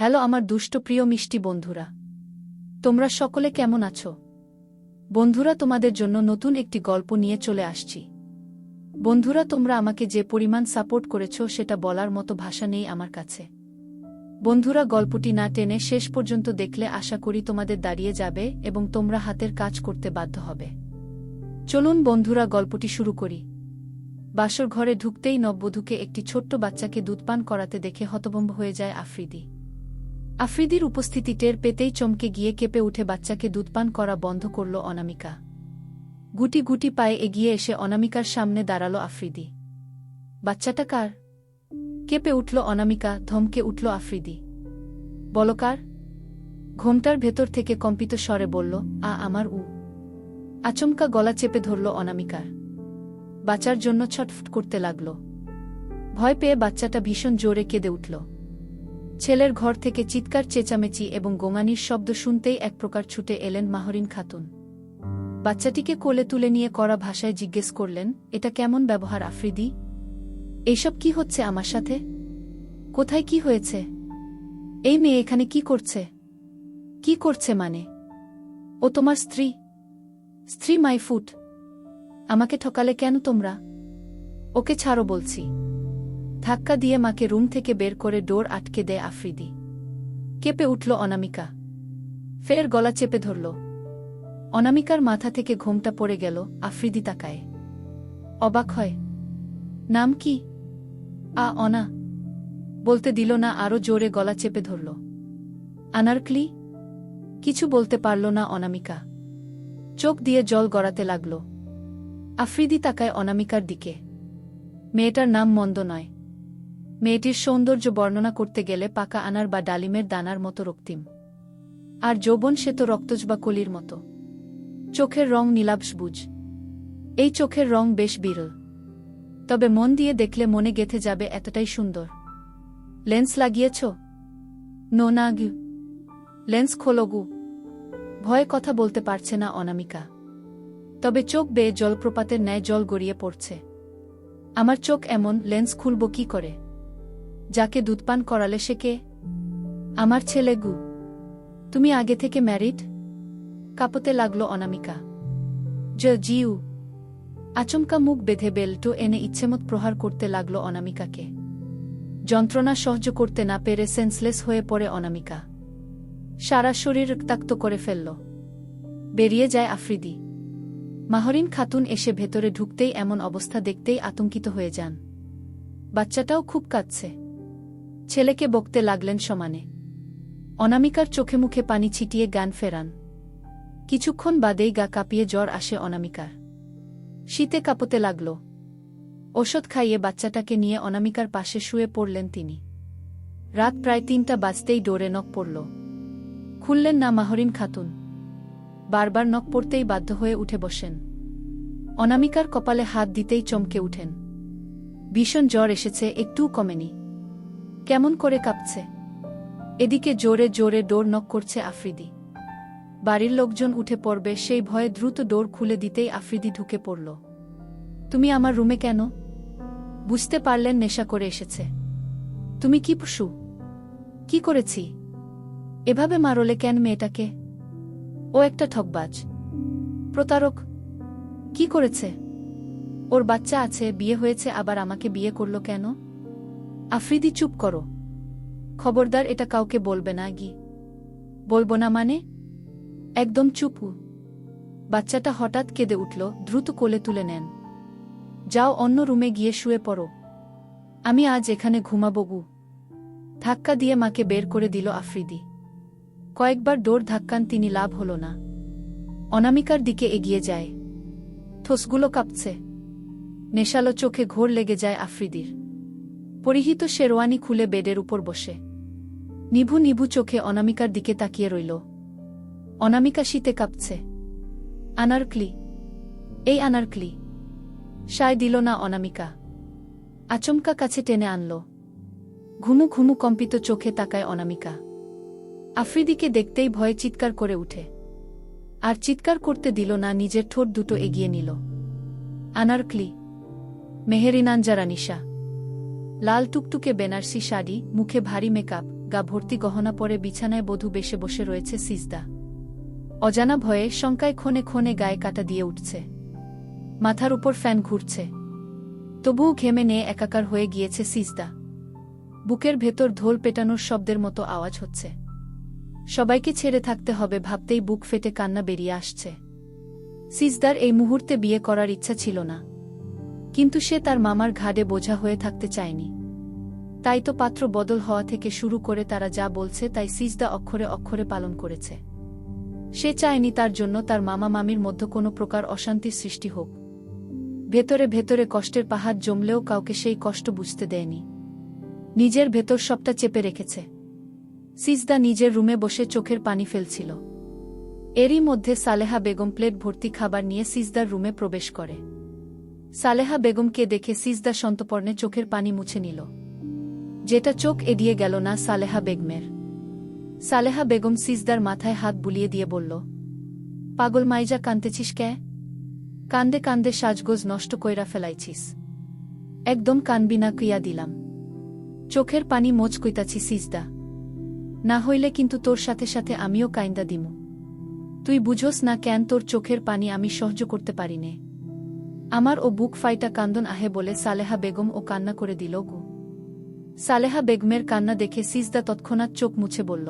Hello আমার দুষ্ট প্রিয় মিষ্টি বন্ধুরা, তোমরা সকলে কেমন আছো? বন্ধুরা, তোমাদের জন্য নতুন একটি গল্প নিয়ে চলে আসছি। বন্ধুরা, তোমরা আমাকে যে পরিমাণ সাপোর্ট করেছো সেটা বলার মতো ভাষা নেই আমার কাছে। বন্ধুরা, গল্পটি না টেনে শেষ পর্যন্ত দেখলে আশা করি তোমাদের দাঁড়িয়ে যাবে এবং তোমরা হাতের কাজ করতে বাধ্য হবে। চলুন বন্ধুরা, গল্পটি শুরু করি। বাসর ঘরে ঢুকতেই নববধূকে একটি ছোট্ট বাচ্চাকে দুধপান করাতে দেখে হতভম্ব হয়ে যায় আফ্রিদি। আফ্রিদির উপস্থিতি টের পেতেই চমকে গিয়ে কেঁপে উঠে বাচ্চাকে দুধপান করা বন্ধ করল অনামিকা। গুটি গুটি পায়ে এগিয়ে এসে অনামিকার সামনে দাঁড়াল আফ্রিদি। বাচ্চাটা কার? কেঁপে উঠল অনামিকা, ধমকে উঠল আফ্রিদি। বলো কার? ঘোমটার ভেতর থেকে কম্পিত স্বরে বলল, আমার উ। আচমকা গলা চেপে ধরল অনামিকার। বাঁচার জন্য ছটফট করতে লাগল। ভয় পেয়ে বাচ্চাটা ভীষণ জোরে কেঁদে উঠল। ছেলের ঘর থেকে চিৎকার, চেঁচামেচি এবং গোঙানির শব্দ শুনতেই এক প্রকার ছুটে এলেন মাহরিন খাতুন। বাচ্চাটিকে কোলে তুলে নিয়ে কড়া ভাষায় জিজ্ঞেস করলেন, এটা কেমন ব্যবহার আফ্রিদি? এইসব কি হচ্ছে আমার সাথে? কোথায় কি হয়েছে? এই মেয়ে এখানে কি করছে? কি করছে মানে? ও তোমার স্ত্রী? স্ত্রী মাই ফুট। আমাকে ঠকালে কেন তোমরা? ওকে ছাড়ো বলছি। ধাক্কা দিয়ে মাকে রুম থেকে বের করে ডোর আটকে দেয় আফ্রিদি। কেঁপে উঠল অনামিকা। ফের গলা চেপে ধরল। অনামিকার মাথা থেকে ঘোমটা পড়ে গেল। আফ্রিদি তাকায়, অবাক হয়। নাম কি? অনা। বলতে দিল না, আরও জোরে গলা চেপে ধরল। আনারকলি। কিছু বলতে পারল না অনামিকা। চোখ দিয়ে জল গড়াতে লাগল। আফ্রিদি তাকায় অনামিকার দিকে। মেয়েটার নাম মন্দ নয়। মেয়েটির সৌন্দর্য বর্ণনা করতে গেলে পাকা আনার বা ডালিমের দানার মতো রক্তিম। আর যৌবন সে তো রক্তজ বা কলির মতো। চোখের রং নীলাভ সবুজ। এই চোখের রং বেশ বিরল, তবে মন দিয়ে দেখলে মনে গেঁথে যাবে এতটাই সুন্দর। লেন্স লাগিয়েছ? নো না গু। লেন্স খোলো গু। ভয়ে কথা বলতে পারছে না অনামিকা, তবে চোখ বেয়ে জলপ্রপাতের ন্যায় জল গড়িয়ে পড়ছে। আমার চোখ এমন, লেন্স খুলব কি করে? যাকে দুধপান করালে সে কে? আমার ছেলে গু। তুমি আগে থেকে ম্যারিড? কাঁপতে লাগল অনামিকা। জিউ। আচমকা মুখ বেঁধে বেল্টো এনে ইচ্ছেমত প্রহার করতে লাগল অনামিকাকে। যন্ত্রণা সহ্য করতে না পেরে সেন্সলেস হয়ে পড়ে অনামিকা। সারা শরীর রক্তাক্ত করে ফেলল। বেরিয়ে যায় আফ্রিদি। মাহরিন খাতুন এসে ভেতরে ঢুকতেই এমন অবস্থা দেখতেই আতঙ্কিত হয়ে যান। বাচ্চাটাও খুব কাঁদছে। ছেলেকে বকতে লাগলেন সমানে। অনামিকার চোখে মুখে পানি ছিটিয়ে জ্ঞান ফেরান। কিছুক্ষণ বাদেই গা কাঁপিয়ে জ্বর আসে অনামিকার। শীতে কাঁপতে লাগল। ওষুধ খাইয়ে বাচ্চাটাকে নিয়ে অনামিকার পাশে শুয়ে পড়লেন তিনি। রাত প্রায় ৩টা বাজতেই ডোরে নক পড়ল। খুললেন না মাহরিন খাতুন। বারবার নক পড়তেই বাধ্য হয়ে উঠে বসেন। অনামিকার কপালে হাত দিতেই চমকে উঠেন। ভীষণ জ্বর এসেছে, একটুও কমেনি। কেমন করে কাঁপছে। এদিকে জোরে জোরে ডোর নক করছে আফ্রিদি। বাড়ির লোকজন উঠে পড়বে সেই ভয়ে দ্রুত ডোর খুলে দিতেই আফ্রিদি ঢুকে পড়ল। তুমি আমার রুমে কেন? বুঝতে পারলেন নেশা করে এসেছে। তুমি কি পশু? কি করেছি? এভাবে মারলে কেন মেয়েটাকে? ও একটা ঠকবাজ, প্রতারক। কি করেছে? ওর বাচ্চা আছে, বিয়ে হয়েছে, আবার আমাকে বিয়ে করল কেন? আফ্রিদি চুপ করো। খবরদার এটা কাউকে বলবে না। গি বলবো না মানে? একদম চুপ। বাচ্চাটা হঠাৎ কেঁদে উঠল। দ্রুত কোলে তুলে নেন। যাও অন্য রুমে গিয়ে শুয়ে পড়ো। আমি আজ এখানে ঘুমাবো গু। ধাক্কা দিয়ে মাকে বের করে দিল আফ্রিদি। কয়েকবার ডোর ধাক্কান তিনি, লাভ হল না। অনামিকার দিকে এগিয়ে যায়। ঠোসগুলো কাঁপছে। নেশালো চোখে ঘোর লেগে যায় আফ্রিদির। পরিহিত শেরওয়ানি খুলে বেডের উপর বসে নিভু নিভু চোখে অনামিকার দিকে তাকিয়ে রইল। অনামিকা শীতে কাঁপছে। আনারকলি, এই আনারকলি। সায় দিল না অনামিকা। আচমকা কাছে টেনে আনল। ঘুমু ঘুমু কম্পিত চোখে তাকায় অনামিকা। আফ্রিদিকে দেখতেই ভয়ে চিৎকার করে উঠে। আর চিৎকার করতে দিল না, নিজের ঠোঁট দুটো এগিয়ে নিল। আনারকলি। মেহেরিনান জারানিশা। লাল টুকটুকে বেনারসি শাড়ি, মুখে ভারী মেকআপ, গা ভর্তি গহনা পরে বিছানায় বধূ বেশে বসে রয়েছে সিজদা। অজানা ভয়ে শঙ্কায় ক্ষণে ক্ষণে গায়ে কাটা দিয়ে উঠছে। মাথার উপর ফ্যান ঘুরছে। তবুও ঘেমে নিয়ে একাকার হয়ে গিয়েছে সিজদা। বুকের ভেতর ঢোল পেটানোর শব্দের মতো আওয়াজ হচ্ছে। সবাইকে ছেড়ে থাকতে হবে ভাবতেই বুক ফেটে কান্না বেরিয়ে আসছে। সিজদার এই মুহূর্তে বিয়ে করার ইচ্ছা ছিল না, কিন্তু সে তার মামার ঘাড়ে বোঝা হয়ে থাকতে চায়নি। তাই তো পাত্র বদল হওয়া থেকে শুরু করে তারা যা বলছে তাই সিজদা অক্ষরে অক্ষরে পালন করেছে। সে চায়নি তার জন্য তার মামা মামির মধ্যে কোনো প্রকার অশান্তির সৃষ্টি হোক। ভেতরে ভেতরে কষ্টের পাহাড় জমলেও কাউকে সেই কষ্ট বুঝতে দেয়নি। নিজের ভেতর সবটা চেপে রেখেছে। সিজদা নিজের রুমে বসে চোখের পানি ফেলছিল। এরই মধ্যে সালেহা বেগম প্লেট ভর্তি খাবার নিয়ে সিজদার রুমে প্রবেশ করে। সালেহা বেগমকে দেখে সিজদা সন্তর্পণে চোখের পানি মুছে নিল, যেটা চোখ এড়িয়ে গেল না সালেহা বেগমের। সালেহা বেগম সিজদার মাথায় হাত বুলিয়ে দিয়ে বলল, পাগল মাইজা কানতেছিস কে? কান্দে কান্দে সাজগোজ নষ্ট কইরা ফেলাইছিস। একদম কানবি না কইয়া দিলাম। চোখের পানি মোচ কইতাছি সিজদা, না হইলে কিন্তু তোর সাথে সাথে আমিও কাইন্দা দিমু। তুই বুঝোস না কেন তোর চোখের পানি আমি সহ্য করতে পারি নে। আমার ও বুক ফাইটা কান্দন আহে বলে সালেহা বেগম ও কান্না করে দিল গো। সালেহা বেগমের কান্না দেখে সিজদা তৎক্ষণাৎ চোখ মুছে বলল,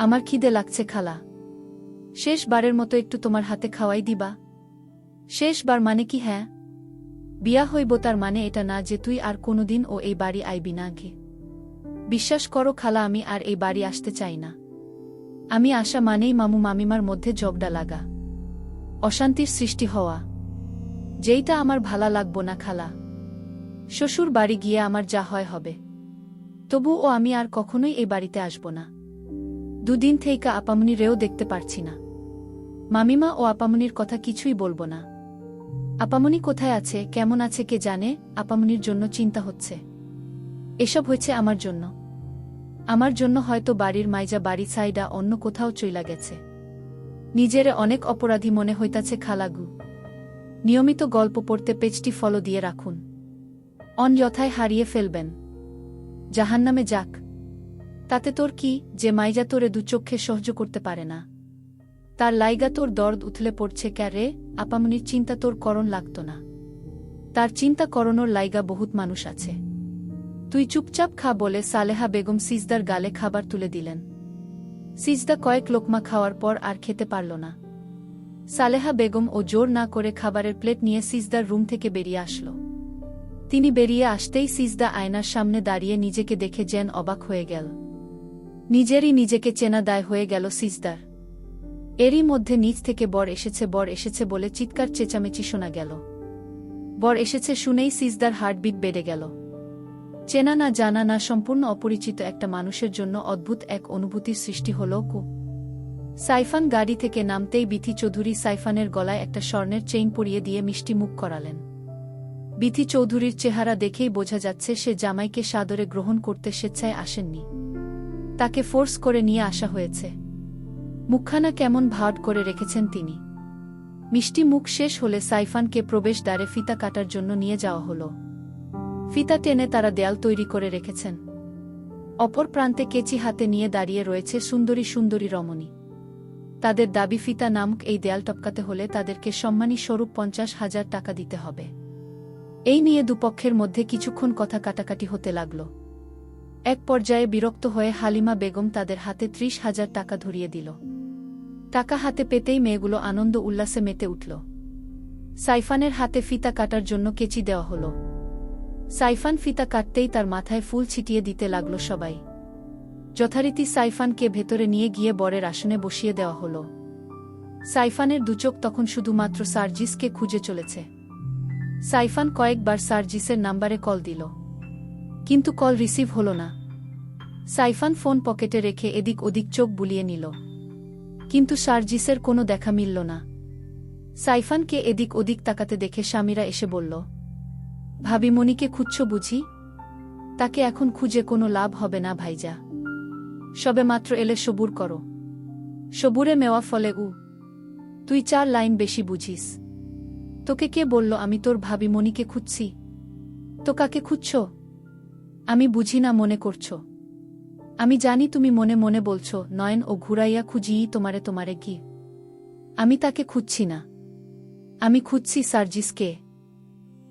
আমার খিদে লাগছে খালা, শেষবারের মতো একটু তোমার হাতে খাওয়াই দিবা? শেষবার মানে কি? হ্যাঁ, বিয়া হইব তার মানে এটা না যে তুই আর কোনোদিন ও এই বাড়ি আইবি না গে। বিশ্বাস করো খালা, আমি আর এই বাড়ি আসতে চাই না। আমি আসা মানেই মামু মামিমার মধ্যে ঝগড়া লাগা, অশান্তির সৃষ্টি হওয়া, যেইটা আমার ভালা লাগবো না খালা। শ্বশুর বাড়ি গিয়ে আমার যা হয় হবে, তবু ও আমি আর কখনোই এই বাড়িতে আসব না। দুদিন থেইকা আপামনি রেও দেখতে পারছি না। মামিমা ও আপামনির কথা কিছুই বলবো না। আপামনি কোথায় আছে, কেমন আছে কে জানে। আপামনির জন্য চিন্তা হচ্ছে। এসব হয়েছে আমার জন্য। আমার জন্য হয়তো বাড়ির মাইজা বাড়ি ছাইডা অন্য কোথাও চইলা গেছে। নিজেরে অনেক অপরাধী মনে হইতাছে খালাগু। নিয়মিত গল্প পড়তে পেজটি ফলো দিয়ে রাখুন। অন্যথায় হারিয়ে ফেলবেন। জাহান্নামে যাক। তাতে তোর কি, যে মাইজা তোরে দুচক্ষে সহ্য করতে পারে না। তার লাইগা তোর দর্দ উথলে পড়ছে ক্যারে। আপামনির চিন্তা তোর করণ লাগত না। তার চিন্তা করণোর লাইগা বহুত মানুষ আছে। তুই চুপচাপ খা বলে সালেহা বেগম সিজদার গালে খাবার তুলে দিলেন। সিজদা কয়েক লোকমা খাওয়ার পর আর খেতে পারল না। সালেহা বেগম ও জোর না করে খাবারের প্লেট নিয়ে সিজদার রুম থেকে বেরিয়ে আসল। তিনি বেরিয়ে আসতেই সিজদা আয়নার সামনে দাঁড়িয়ে নিজেকে দেখে যেন অবাক হয়ে গেল। নিজেরই নিজেকে চেনা দায় হয়ে গেল সিজদার। এরই মধ্যে নিচ থেকে বর এসেছে বলে চিৎকার চেঁচামেচি শোনা গেল। বর এসেছে শুনেই সিজদার হার্টবিট বেড়ে গেল। চেনা না জানা না সম্পূর্ণ অপরিচিত একটা মানুষের জন্য অদ্ভুত এক অনুভূতির সৃষ্টি হল কু। সাইফান গাড়ি থেকে নামতেই বিথি চৌধুরী সাইফানের গলায় একটা স্বর্ণের চেইন পরিয়ে দিয়ে মিষ্টি মুখ করালেন। বিথি চৌধুরীর চেহারা দেখেই বোঝা যাচ্ছে সে জামাইকে সাদরে গ্রহণ করতে স্বেচ্ছায় আসেননি, তাকে ফোর্স করে নিয়ে আসা হয়েছে। মুখখানা কেমন ভাট করে রেখেছেন তিনি। মিষ্টি মুখ শেষ হলে সাইফানকে প্রবেশদ্বারে ফিতা কাটার জন্য নিয়ে যাওয়া হল। ফিতা টেনে তারা দেয়াল তৈরি করে রেখেছেন। অপর প্রান্তে কেচি হাতে নিয়ে দাঁড়িয়ে রয়েছে সুন্দরী সুন্দরী রমণী। তাদের দাবি ফিতা নামক এই দেয়াল টপকাতে হলে তাদেরকে সম্মানী স্বরূপ 50,000 টাকা দিতে হবে। এই নিয়ে দুপক্ষের মধ্যে কিছুক্ষণ কথা কাটাকাটি হতে লাগল। এক পর্যায়ে বিরক্ত হয়ে হালিমা বেগম তাদের হাতে 30,000 টাকা ধরিয়ে দিল। টাকা হাতে পেতেই মেয়েগুলো আনন্দ উল্লাসে মেতে উঠল। সাইফানের হাতে ফিতা কাটার জন্য কেচি দেওয়া হল। সাইফান ফিতা কাটতেই তার মাথায় ফুল ছিটিয়ে দিতে লাগল সবাই। যথারীতি সাইফানকে ভেতরে নিয়ে গিয়ে বরের আসনে বসিয়ে দেওয়া হল। সাইফানের দুচোখ তখন শুধুমাত্র সার্জিসকে খুঁজে চলেছে। সাইফান কয়েকবার সার্জিসের নাম্বারে কল দিল, কিন্তু কল রিসিভ হল না। সাইফান ফোন পকেটে রেখে এদিক ওদিক চোখ বুলিয়ে নিল, কিন্তু সার্জিসের কোনো দেখা মিলল না। সাইফানকে এদিক ওদিক তাকাতে দেখে স্বামীরা এসে বলল, ভাবি মনিকে খুঁজছ বুঝি? তাকে এখন খুঁজে কোনো লাভ হবে না ভাইজা, সবে মাত্র এলে সবুর করো। সবুরে মেওয়া ফলে তুই 4 লাইন বেশি বুঝিস। তোকে কে বলল আমি তোর ভাবি মনিকে খুঁজছি? তো কাকে খুঁজছ? আমি বুঝি না মনে করছ? আমি জানি তুমি মনে মনে বলছো নয়ন ও ঘুরাইয়া খুঁজিই তোমারে কি। আমি তাকে খুঁজছি না। আমি খুঁজছি সার্জিসকে।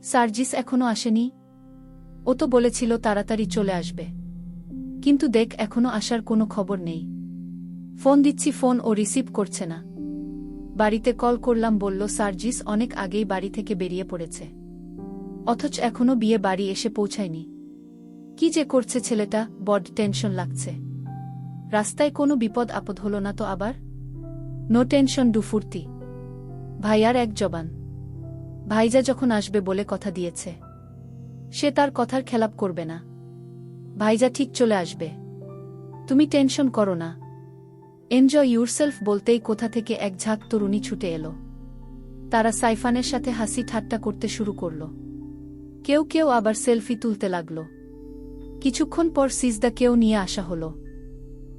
সার্জিস এখনো আসেনি। ও তো বলেছিল তাড়াতাড়ি চলে আসবে। কিন্তু দেখ এখনো আসার কোনো খবর নেই। ফোন দিচ্ছি, ফোন ও রিসিভ করছে না। বাড়িতে কল করলাম, বলল সার্জিস অনেক আগেই বাড়ি থেকে বেরিয়ে পড়েছে। অথচ এখনো বিয়ে বাড়ি এসে পৌঁছায়নি। কি যে করছে ছেলেটা, বড্ড টেনশন লাগছে। রাস্তায় কোনো বিপদ আপদ হলো না তো আবার? নো টেনশন ডু ফুর্তি। ভাইয়ার এক জবান। ভাইজা যখন আসবে বলে কথা দিয়েছে, সে তার কথার খেলাপ করবে না। ভাইজা ঠিক চলে আসবে, তুমি টেনশন করো না। এনজয় ইউরসেলফ বলতেই কোথা থেকে এক ঝাঁক তরুণী ছুটে এলো। তারা সাইফানের সাথে হাসি ঠাট্টা করতে শুরু করল। কেউ কেউ আবার সেলফি তুলতে লাগল। কিছুক্ষণ পর সিজদাকেও নিয়ে আসা হলো।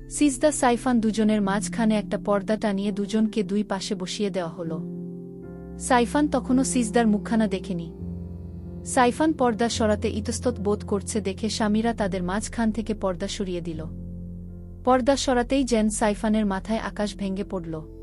সিজদা সাইফান দুজনের মাঝখানে একটা পর্দা টানিয়ে দুজনকে দুই পাশে বসিয়ে দেওয়া হলো। সাইফান তখনও সিজদার মুখখানা দেখেনি। সাইফান পর্দা সরাতে ইতস্তত বোধ করছে দেখে স্বামীরা তাদের মাঝখান থেকে পর্দা সরিয়ে দিল। পর্দা সরাতেই যেন সাইফানের মাথায় আকাশ ভেঙে পড়ল।